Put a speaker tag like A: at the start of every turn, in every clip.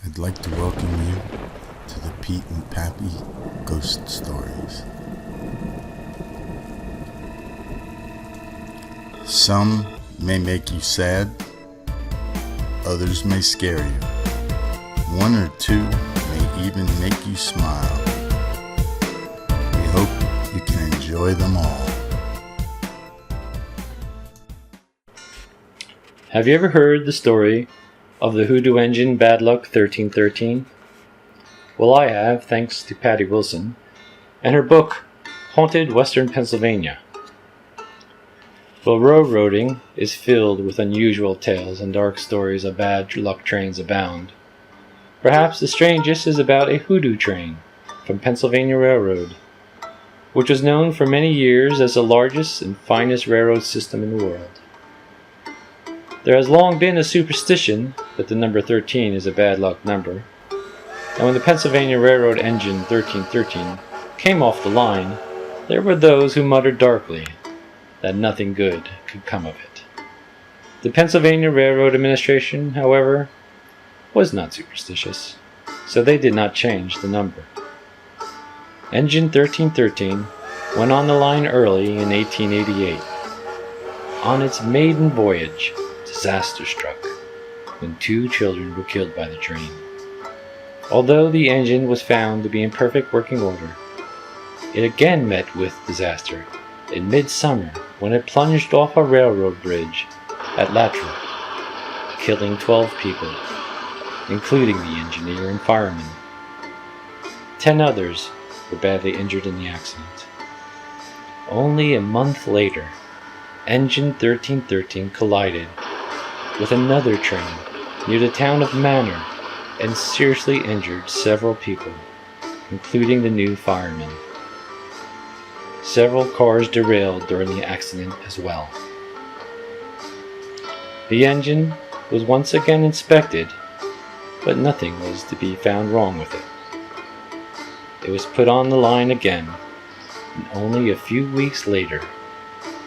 A: I'd like to welcome you to the Pete and Pappy Ghost Stories. Some may make you sad, others may scare you. One or two may even make you smile. We hope you can enjoy them all.
B: Have you ever heard the story of the HooDoo engine Bad Luck 1313? Well, I have, thanks to Patty Wilson and her book, Haunted Western Pennsylvania. Well, railroading is filled with unusual tales and dark stories of bad luck trains abound. Perhaps the strangest is about a HooDoo train from Pennsylvania Railroad, which was known for many years as the largest and finest railroad system in the world. There has long been a superstition that the number 13 is a bad luck number, and when the Pennsylvania Railroad engine 1313 came off the line, there were those who muttered darkly that nothing good could come of it. The Pennsylvania Railroad Administration, however, was not superstitious, so they did not change the number. Engine 1313 went on the line early in 1888. On its maiden voyage, disaster struck when 2 children were killed by the train. Although the engine was found to be in perfect working order, it again met with disaster in midsummer when it plunged off a railroad bridge at Latra, killing 12 people, including the engineer and fireman. 10 others were badly injured in the accident. Only a month later, Engine 1313 collided with another train near the town of Manor and seriously injured several people, including the new fireman. Several cars derailed during the accident as well. The engine was once again inspected, but nothing was to be found wrong with it. It was put on the line again, and only a few weeks later,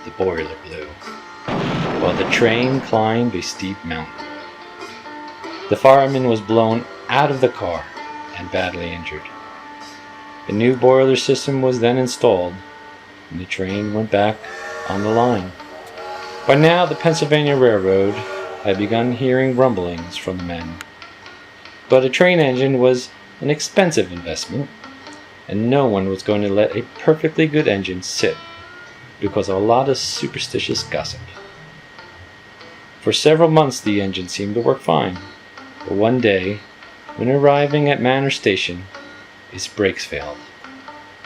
B: the boiler blew, while the train climbed a steep mountain. The fireman was blown out of the car and badly injured. The new boiler system was then installed, and the train went back on the line. By now, the Pennsylvania Railroad had begun hearing rumblings from the men. But a train engine was an expensive investment, and no one was going to let a perfectly good engine sit because of a lot of superstitious gossip. For several months the engine seemed to work fine, but one day, when arriving at Manor Station, its brakes failed.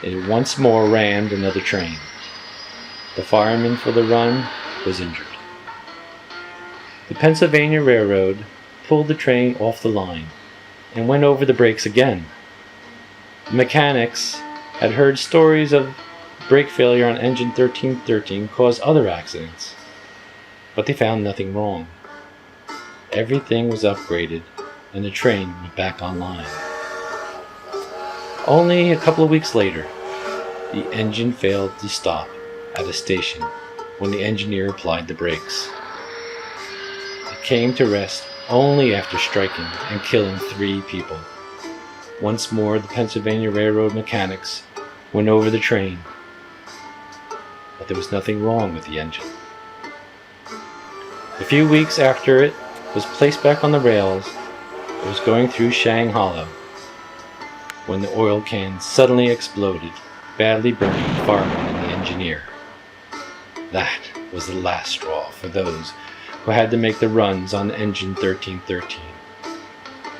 B: It once more rammed another train. The fireman for the run was injured. The Pennsylvania Railroad pulled the train off the line and went over the brakes again. The mechanics had heard stories of brake failure on engine 1313 cause other accidents, but they found nothing wrong. Everything was upgraded and the train went back online. Only a couple of weeks later, the engine failed to stop at a station when the engineer applied the brakes. It came to rest only after striking and killing 3 people. Once more, the Pennsylvania Railroad mechanics went over the train, but there was nothing wrong with the engine. A few weeks after it was placed back on the rails, it was going through Shang Hollow when the oil can suddenly exploded, badly burning the fireman and the engineer. That was the last straw for those who had to make the runs on engine 1313.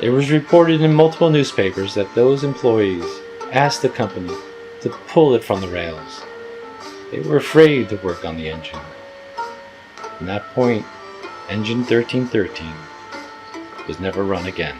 B: It was reported in multiple newspapers that those employees asked the company to pull it from the rails. They were afraid to work on the engine. From that point, engine 1313 was never run again.